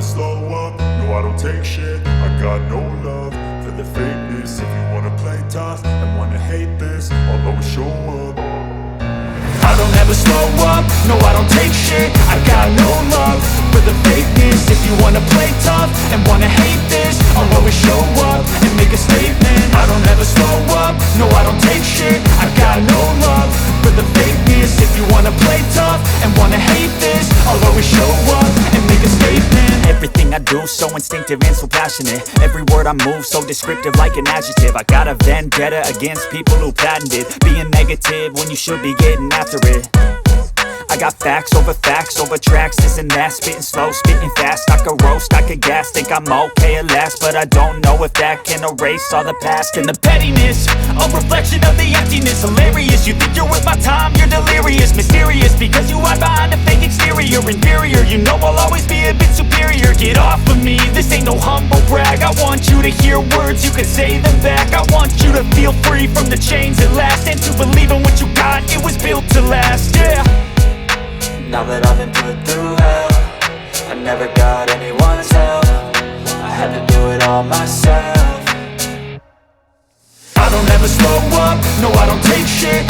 slow up, no I don't take shit. I got no love for the fakeness. If you wanna play tough and wanna hate this, I'll always show up. I don't ever slow up, no I don't take shit. I got no love for the fakeness. If you wanna play tough and wanna hate this, I'll always show up and make a statement. I don't ever slow up, no I don't take shit. I got no love for the fakeness. If you wanna play tough and wanna hate this, I'll always show up and make a statement. Everything I do so instinctive and so passionate. Every word I move so descriptive like an adjective. I got a vendetta against people who patented being negative when you should be getting after it. I got facts over tracks, this and that. Spitting slow, spitting fast, I could roast, I could gas. Think I'm okay at last, but I don't know if that can erase all the past. And the pettiness, a reflection of the emptiness. Hilarious, you think you're worth my time, you're delirious. Mysterious, because you hide behind a fake exterior. Inferior, you know I'll always be a bit superior. Get off of me, this ain't no humble brag. I want you to hear words, you can say them back. I want you to feel free from the chains at last, and to believe in what you got, it was built to last, yeah. Now that I've been put through hell, I never got anyone's help. I had to do it all myself. I don't ever slow up, no I don't take shit.